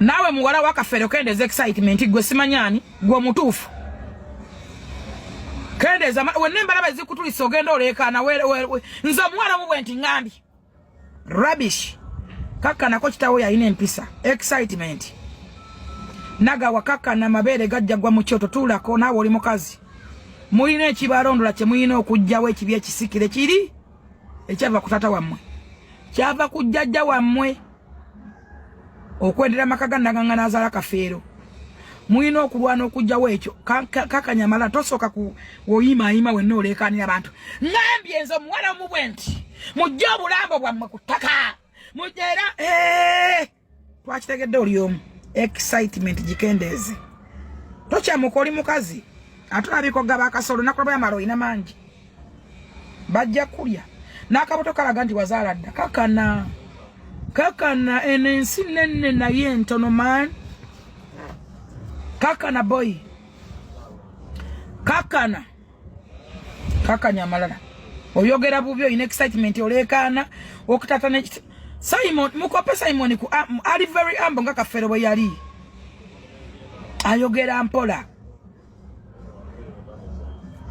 nawe muwala wakafere okendeza excitement gwe simanyani gwe mutuufu kendeza wenembala bazikutulisa ogenda olekana nze omwana mubwe nti ngambi rubbish kakana ko kitawo yalina empisa excitement nagawa kakana mabere gajja gwa mu kyoto tulako nawe oli mukazi mulina ekibalondola kye mulina okujjawo ekibya ekisikire kiri ekyava kutata wammwe kyava kujjajja wammwe okwendera makaga nagangana azala kafeero mulina okulwana okujjawo ekyo kakanyamala tosoka ku woyima wenna olekanira abantu ngambye enzo omwana omubwe nti mujja obulambo bwammwe ku ttaka mujera twakitegedde oli omu excitement gikendeze tokyamuka oli mukazi atulabiko gaba akasolo nakulaba yamala oyina mangi bajja kulya n'akabuto kalaga nti wazaala dda kakana enensi nenne naye entono man kakana boy kakanya amalala oyogera bubyo in excitement olekana okutata ne Simon mukope Simon ku ali very humble nga kafero bwe yali ayogera mpola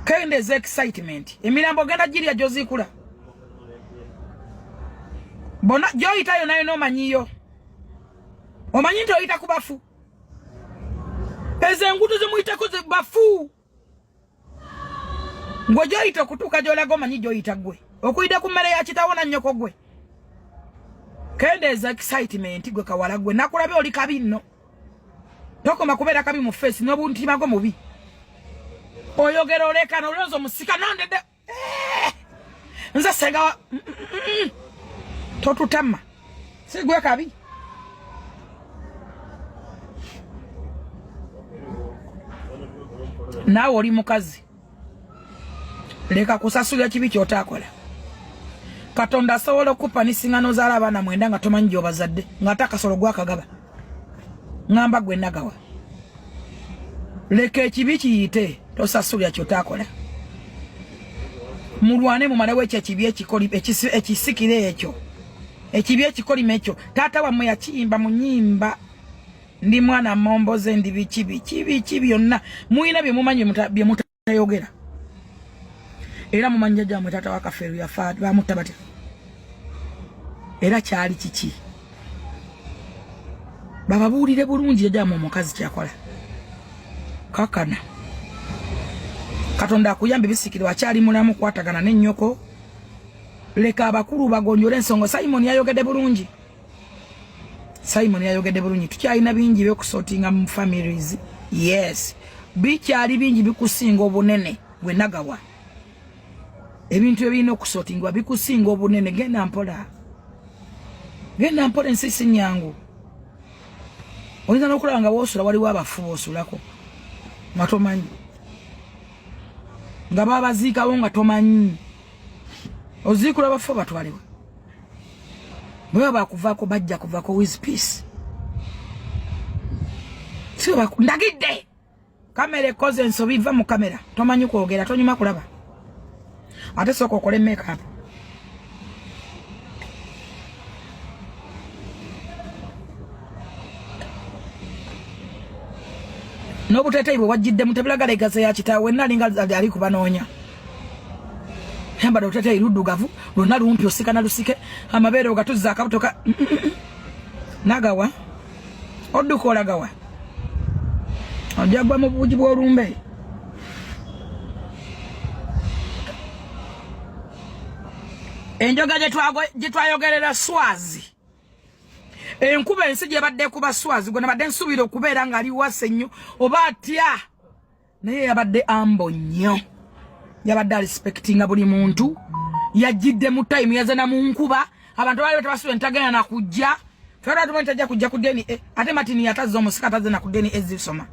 kendeze excitement emirambo genda jiri ajozikula bona joyita yo nayo no manyiyo omanyi nti oyita kubafu ezengutu zimuita ku bafu ngwe joyita kutuka jolago manyi joyita gwe okuida ku mmere ya kitawona nnyoko gwe kendeza excitement gwe kawala gwe nakulabe oli kabi nno tokoma kubeera kabi mu face n'obuntima go mubi oyogera olekana olonzo musika nandede nza senga totutama sigwe kabi nawe oli mukazi leka kusasulya kibi kyotakola Katonda asobola okupa nisingano zaala abaana mwenda nga tomanyi gy'obazadde ng'ate akasolo gwakagaba ngamba gwe nagawa leka ekibi kiyite tosasulya kyotakola mulwane mumalewo ekyo ekibi ekisikire ekyo ekibi ekikolima ekyo taata wammwe yakiyimba mu nnyimba ndi mwana momboze ndi bikibi byonna muyina bye mumanyi bye mutayogera era mumanyi jjajjammwe taata wa Kafeero yafa bamutta batya era kyali kiki bababuulire bulungi jjajjammwe omukazi kyakola kakana Katonda akuyambe bisikire wakyali mulamu kwatagana n'ennyoko leka abakulu bagonjole ensonga Simon yayogedde bulungi tukyalina bingi by'okusortinga mu families yes bikyali bingi bikusinga obunene gwe nagawa ebintu ebirina okusortingwa bikusinga obunene genda mpola ensisi nyangu oyinza n'okulaba nga woosula waliwo abafu boosulako nga tomanyi nga babaziikawo nga tomanyi oziikula abafu batwalewa bwe bakuvaako bajja kuvaako with peace si ndagidde kamera ekoze ensobi iva mu kamera tomanyi kwogera tonyuma kulaba ate sooka okole makeup n'obuteeteeyi bwe wajjiddemu tebulagala egaze ya kitaawe wenna alinga ali kubanoonya yambala obuteeteeyi luddugavu lwonna lumpi osika na lusike amabeere ogatuzza akabutoka nagawa odduka olagawa ojagwa mu buugi bw'olumbe enjoga gye twayogerera Swazi enkuba ensi gye badde kuba Swazi gwe nabadde nsuubira okubeera ng'ali wase nnyo oba atya naye yabadde ambo nnyo yabadde respectinga buli muntu yajjidde mu time yazana mu nkuba abantu bali tabasuubira ntagenda nakujja fera tumanyi tajja kujja ku deni ate matini yatazza omusika atazze na ku deni ezisoma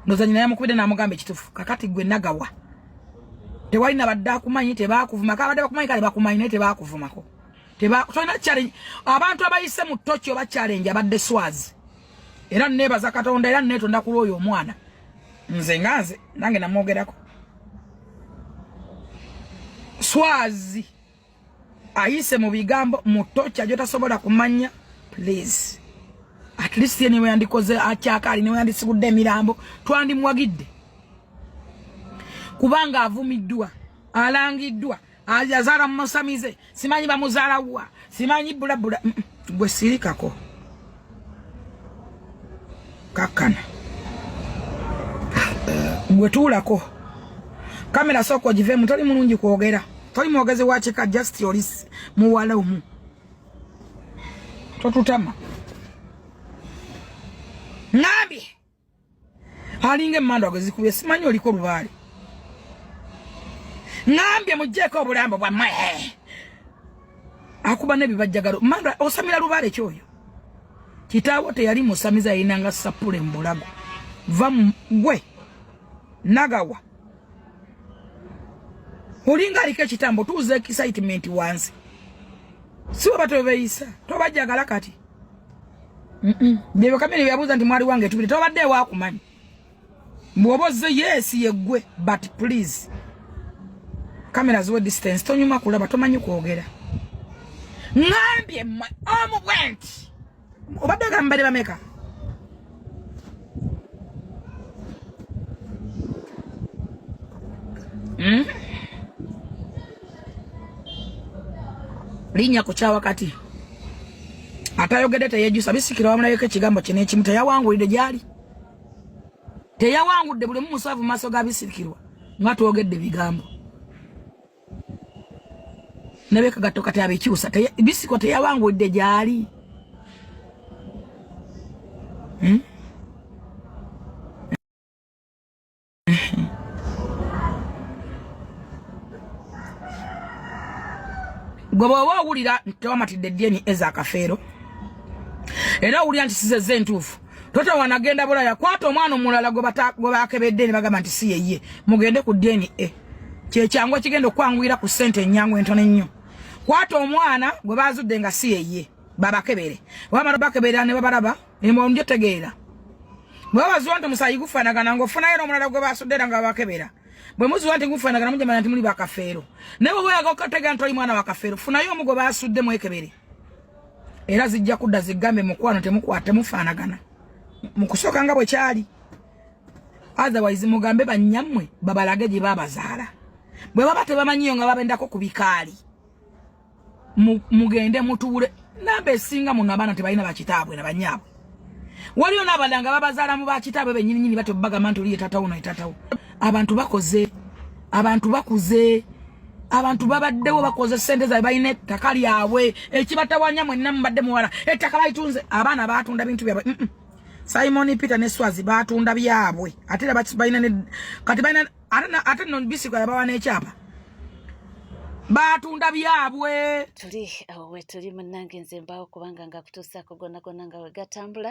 nozanyi naye mukubide namugamba ekitufu kakati gwe nagawa tewali nabadde akumanyi tebakuvuma kabadde bakumanyi kale bakumanyi naye tebakuvumako tolina challenge abantu abayise mu toki oba challenge abadde Swazi era nebaza Katonda era netonda kuli oyo omwana nze nange namwogerako Swazi ayise mu bigambo mu toki ajo tasobola kumanya please at least yene yandikoze akyakali ne yandisigudde emirambo twandimwagidde kubanga avumiddwa alangiddwa yazala musamize simanyi bamuzala wa simanyi bulabula gwe sirikako kakana gwe tuulako kamera soko jive mutali mulungi kwogera toli mwogeze wacheka just yolis muwala umu totutama Nabi halinge mmando agezikubye simanyi oliko lubale ngambye mujjeko obulambo bwa mwe akuba ne bibajjagalo mmando osamira lubale kyoyo kitaawo teyali musamiza yinanga sapule mbulago va gwe nagawa Olinga alike kitambo tuze excitement wansi siwe batobeisa tobajjagala kati Bebe kamene byabuza nti mwali wange tubiri tobadde wakumanyi mwoboze yes yegwe but please kamera ziwe distance tonyuma kulaba tomanyi kwogera ngambye went obadde gambale bameka linya kuchawa kati atayogede teyejusa bisikira wamuna yeke kigambo kine kimu teyawangulide gyali teyawangudde buli musavu maso ga bisikirwa ngatu ogedde bigambo nebeka gatoka tabe kyusa bisiko teyawangulide gyali Gobo wawulira ntawamatidde ddieni eza kafeero era owulira nti size entuufu tota wanagenda bulaya kwata omwana omulala gwe bakebedde ne bagamba nti si yeye mugende ku ddieni kyekyangu ekigenda okwanguyira ku ssente ennyangu entono ennyo kwata omwana gwe bazudde nga si yeye babakebere wamala bakeberera ne babalaba nemondyo tegeera bwe babazuwa nti omusayi gufaanagana ng'ofunayo n'omulala gwe basuddera nga babakebera bwe muzuwa nti gufaanagana mujamanya nti muli bakafeero naye bwe bweyaga okutegeera nti oli mwana wa kafeero funayo omu gwe basudde mwekebere era zijja kudda zigambe mukwano temukwate mufaanagana mukusooka nga bwe kyali otherwise mugambe bannyammwe babalage gye babazaala bwe baba tebamanyiyo nga babendako ku bikaali mugende mutuule namba esinga muno abaana tebalina bakitaabwe na bannyaabwe waliyo n'abalala nga babazaala mu bakitaabwe bennyininyini bate bagamba nti oli ye tatawo no ye tatawo abantu bakoze abantu bakuze abantu babaddewo bakoze sente za balina ettaka lyabwe ekibatawanya mwenna mubadde muwala ettaka balitunze abaana batunda bintu byabwe Simon Peter ne Swazi batunda byabwe ate balina kati balina ate no bisiko yabawa n'ekyapa batunda byabwe tuli awe tuli munange nze mbawo kubanga nga kutuusako gonna nga we gatambula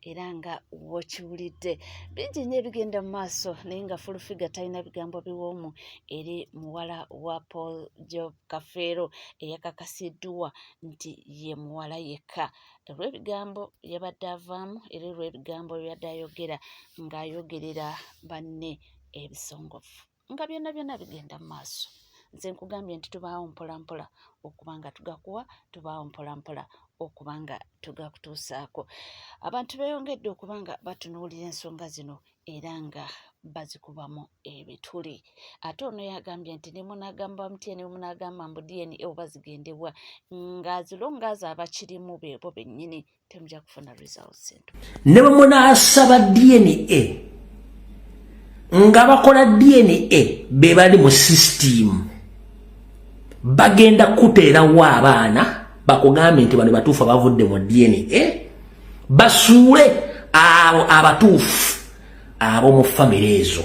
era nga wokiwulidde bingi nnyo ebigenda mu maaso naye nga full figure talina bigambo biwoomu eri muwala wa Paul Job Kafeero eyakakasiddwa nti ye muwala yekka olw'ebigambo yabadde avaamu era olw'ebigambo byabadde ayogera ng'ayogerera banne ebisongovu nga byonna bigenda mu maaso nze nkugambye nti tubaawo mpolampola okubanga tugakuwa tubaawo mpolampola okubanga tugakutuusaako abantu beeyongedde okubanga batunuulira ensonga zino era nga bazikubamu ebituli ate ono yagambye nti ne munagamba mutya ne munagamba mbu DNA oba zigendebwa nga zilongaazo abakirimu beebo bennyini temujja kufuna results entu ne bwe munaasaba DNA nga bakola DNA be bali mu system bagenda kuteerawo abaana bakugambe nti bano batuufu bavudde mu DNA basuule abo abatuufu ab'omu famire ezo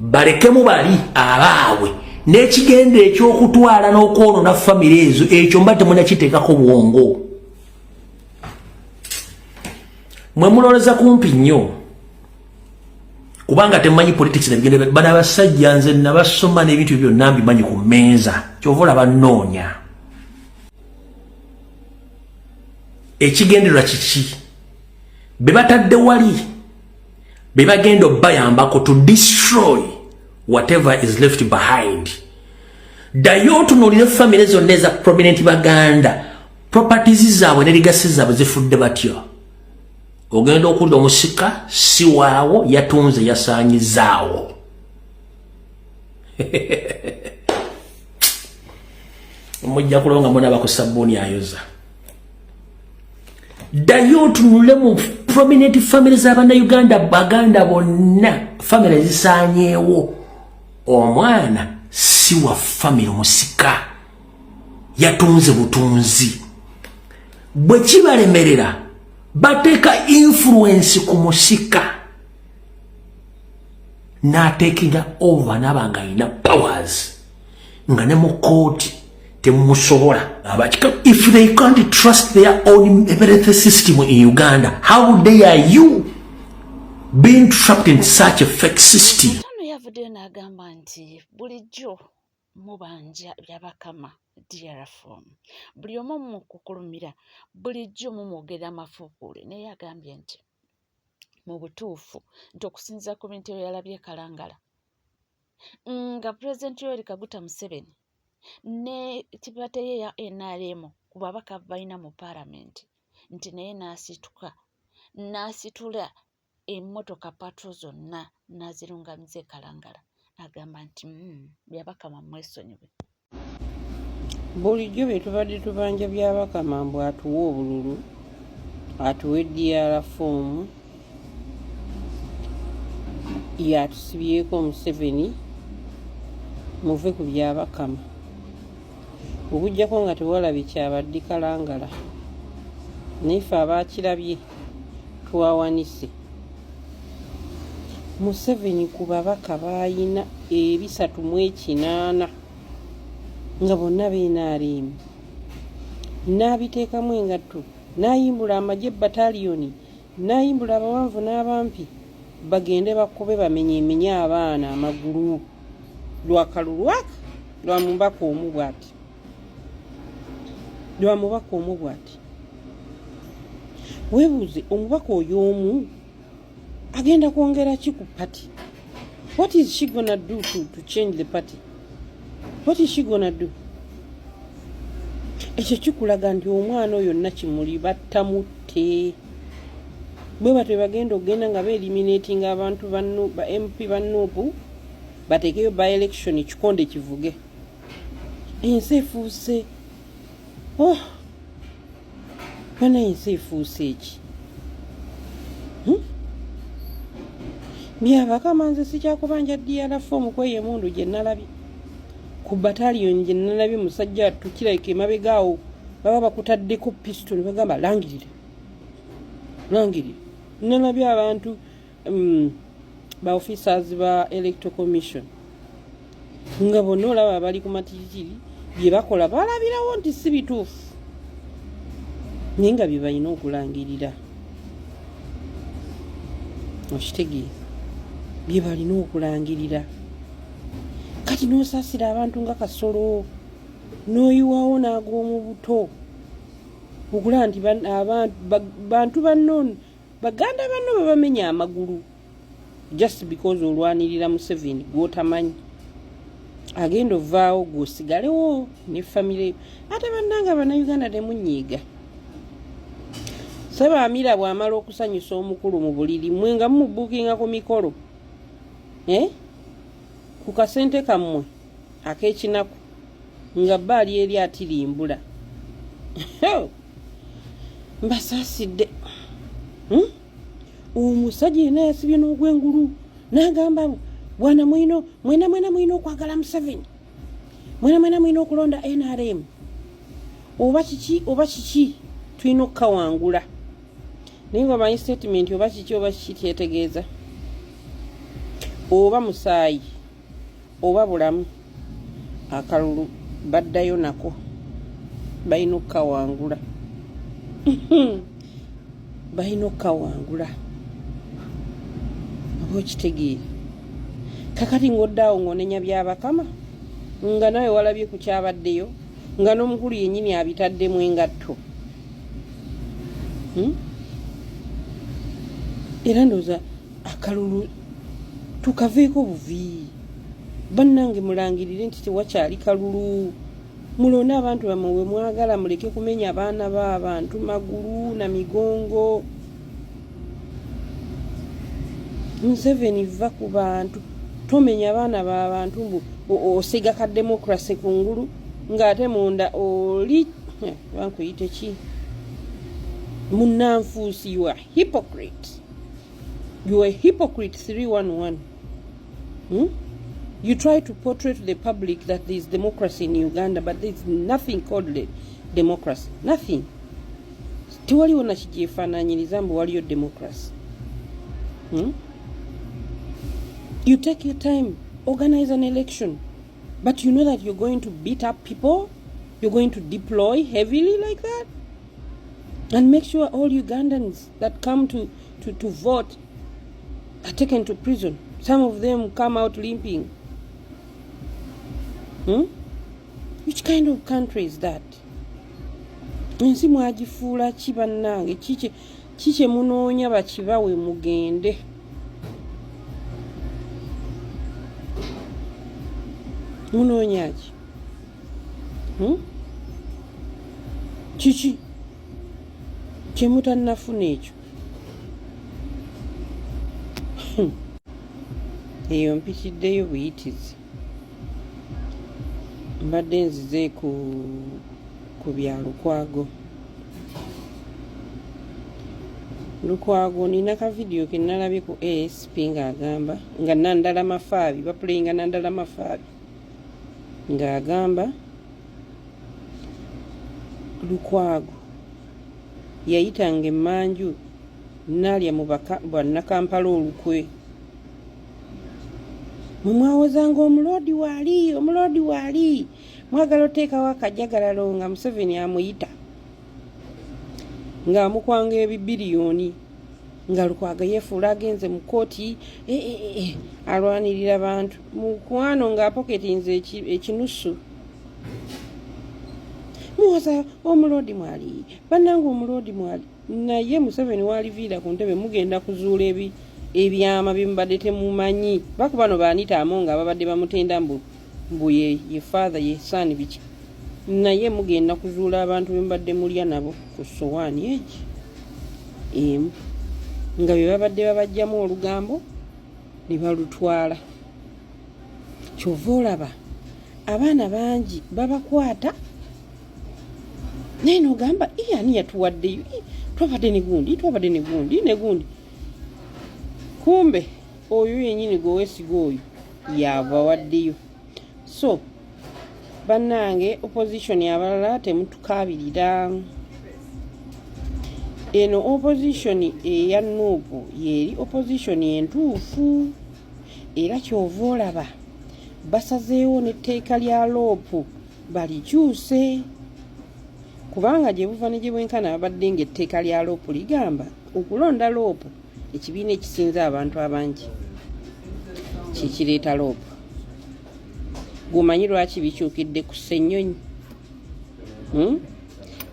balekemu bali abaabwe n'ekigenda eky'okutwala n'okwonoona famire ezo ekyo mba temunakiteekako bwongo mwe mulowooza kumpi nnyo kubanga temanyi politics nebigende bana basajja nze nabasoma n'ebintu byonna mbimanyi ku mmeeza kyova olaba nnoonya ekigendererwa kiki be batadde wali be bagenda obbayambako to destroy whatever is left behind ddayo otunuulire famire zonna eza prominent baganda properties zaabwe ne legacy zaabwe zifudde batyo. Ogenda okudda omusika si waawo yatunze yasaanyizaawo. Mujja kulonga mbona bakusabuni ayoza. Dayo tunule mu prominent families abana Uganda baganda bonna family zisanyeewo. Omwana si wa family musika yatunze butunzi. Bwe kibalemerera bateeka influence ku musika na taking over nabanga ina powers nga ne mu court temusobola. If they can't trust their own health system in Uganda, how dare you being trapped in such a fake system? Yavuddeyo n'agamba nti bulijjo mubanja byabakama DRFM. Buli omu mukukulumira bulijjo mumwogera amafuukule. Naye agambye nti mu butuufu nti okusinziira ku bintu yalabye Kalangala nga President Yoweri Kaguta Museveni ne kibate ye ya NRM ku babaka balina mu Parliament nti naye n'asitula emmotoka patrol zonna n'azirungamiza Kalangala. Agamba nti byabakama mwesonyiwe. Bulijjo bye tubadde tubanja byabakama mbu atuwa obululu atuwa DRFM yatusibyeko Museveni muve ku byabakama. Okujjako nga tewalabye kyabadde Kalangala naife abaakirabye twawanise. Museveni ku babaka bayina 308 nga bonna beenaaleemu n'abiteekamu engatto n'ayimbula amagye bataliyoni n'ayimbula abawanvu n'abampi bagende bakobe bamenyeemenye abaana amagulu lwakalulwaka lwamubaka omu bw'ati. Weebuuze omubaka oyo omu agenda kwongera ki ku party? What is she gonna do to change the party? What is she gonna do? Ekyo kikulaga nti omwana oyo Nakimuli battamutte. Bwe batwe bagenda okugenda nga eliminating abantu banno ba MP bannobu batekeyo by election kikonde kivuge. Ensi efuuse. Bana ensi efuuse eki. Byabakama nze sikyakubanja DRFM kweye mundu gye nalabye. Ku battalion gye nalabye musajja atukirako emabegaawo baba bakutaddeko pistol bagamba langirire. Nalabye abantu ba officers ba electoral commission nga bonna olaba bali ku matikitiri bye bakola balabirawo nti si bituufu naye nga bye balina okulangirira. Okitegeera bye balina okulangirira. Kati n'osaasira abantu nga Kasolo n'oyiwaawo n'ag'omu buto okulaba nti bantu banno baganda banno babamenya amagulu just because olwanirira Museveni gw'otamanyi agenda ovaawo gw'osigalewo ne famire ate bannanga Bannayuganda temunyiiga. Ssebaamira bw'amala okusanyusa omukulu mu buliri mmwe nga mumubuukinga ku mikolo ku kasente kammwe ak'ekinaku nga bbaali eri atirimbula. Mbasaasidde. Omusajja yena yasibye n'ogwengulu n'agamba bwana mwena mwina okwagala Museveni, mwena mwina okulonda NRM oba kiki tulina okukawangula. Naye nga bamanyi statement oba kiki kyetegeeza oba musaayi oba bulamu akalulu baddayo nako balina okukawangula. Balina okukawangula oba okitegeera. Kakati ng'oddaawo ng'onenya byabakama nga nawe walabye ku kyabaddeyo nga n'omukulu yennyini abitaddemu engatto. Era ndowooza akalulu tukaveeko buvi bannange mulangirire nti tewakyali kalulu mulonde abantu bamwe mwagala muleke kumenya abaana b'abantu magulu na migongo. Museveni va ku bantu tomenya abaana b'abantu mbu osiga ka democracy kungulu ng'ate munda oli bankuyite ki munnanfuusi. You are hypocrite. You are hypocrite 311. You try to portray to the public that there is democracy in Uganda, but there is nothing called democracy. Nothing. Tiwaliwo na kijeefaananyiriza mbu waliyo democracy. You take your time, organize an election, but you know that you're going to beat up people, you're going to deploy heavily like that, and make sure all Ugandans that come to vote are taken to prison. Some of them come out limping. Which kind of country is that? Nsi mwagifuula ki bannange? Kike munoonya bakibawe mugende. Munoonya ki? Kiki kyemutannafuna ekyo? Eyo mpitiddeyo buyitizi. Mbadde nzize ku bya Lukwago. Lukwago nina ka video ke nalabye ku ASP ng'agamba nga Nandala Mafaabi bapuleyinga Nandala Mafaabi ng'agamba Lukwago yayitanga emmanju nalya mu bannakampala olukwe. Mumwawozanga omulodi waali mwagala oteekawo akajagalalo nga Museveni amuyita ng'amukwanga ebibiliyoni nga Lukwago yeefuula agenze mu kooti alwanirira abantu mukwano ng'apoketinze ekinusu. Muwoza omulodi mwali bannange omulodi mwali naye Museveni waliviira ku ntebe mugenda kuzuula ebyama byemubadde temumanyi. Bakubano baanita amonga ababadde bamutenda mbu ye father ye son biki naye mugenda kuzuula abantu bemubadde mulya nabo ku sowaani egi emu nga bye babadde babajjamu olugambo ne balutwala. Kyova olaba abaana bangi babakwata naye n'ogamba ani yatuwaddeyo twabadde ne gundi kumbe oyo yennyini gweweesiga oyo yabawaddeyo. So bannange opposition abalala temutukaabirira. Eno opposition eya Nuupu yeri opposition entuufu era kyova olaba basazeewo n'etteeka lya loopu balikyuse kubanga gye buva ne gye bwenkana babadde ng'etteeka lya loopu ligamba okulonda loopu ekibiina ekisinza abantu abangi kikireeta loopu. Gumanyi lwaki bikyukidde ku Ssenyonyi?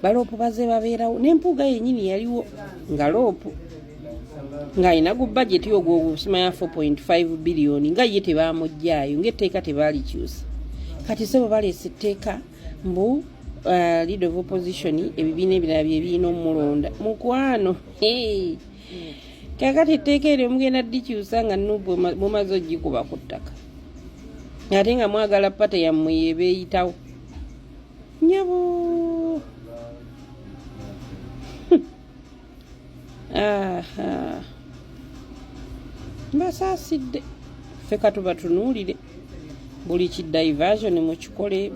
Baloopu baze babeerawo n'empuuga yennyini yaliwo nga loopu ng'alina gu budget ogwo ogusimanya 4.5 biliyoni nga ye tebaamuggyaayo ng'etteeka tebaalikyusa. Kati se bwe baleese etteeka mbu leader of opposition ebibiina ebirala bye birina omulonda mukwano. Kakati etteeka eryo mugenda ddikyusa nga Nuupu mumaze ogikuba ku ttaka ate nga mwagala pate yammwe yebeeyitawo nyabo. Mbasaasidde ffe katuba tunuulire buli kidiversion mukikole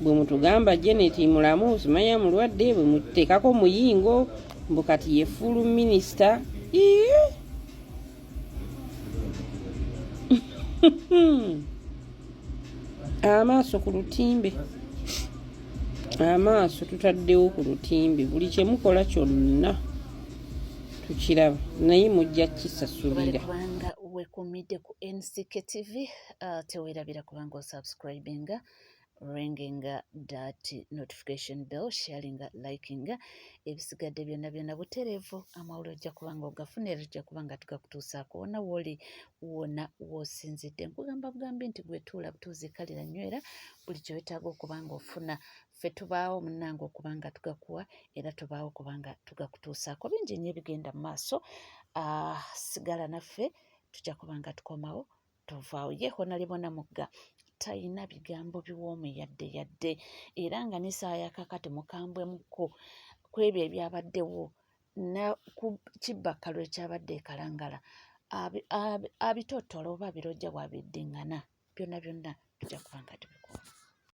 bwe mutugamba Janet mulamu simanya mulwadde bwe muteekako muyingo mbu kati ye full minister. Amaaso ku lutimbe, amaaso tutaddewo ku lutimbe. Buli kye mukola kyonna tukiraba naye mujja kisasulira. Kubanga wekumidde ku NCK TV teweerabira kubanga osubscribinga ringing that notification bell, sharing, liking. Ebisigadde byonna butereevu amawulire ojja kubanga ogafunira ojja kubanga tugakutuusaako wonna woli wonna w'osinzidde. Nkugamba bugambi nti gwe tuula butuuzi kalira nywera buli ky'oyetaaga okubanga ofuna. Ffe tubaawo munnange okubanga tugakuwa era tubaawo okubanga tugakutuusaako. Bingi nnyo ebigenda mu maaso. Sigala naffe tujja kubanga tukomawo tovaawo. Ye Honorable Namugga talina bigambo biwoomu yadde era nga n'essaawa yakakati mukambwemuko ku ebyo ebyabaddewo ku kibbakalo ekyabadde ekalangala abitottola oba birojja bwabiddiŋŋana byonna tujja kubanga tubikuwa.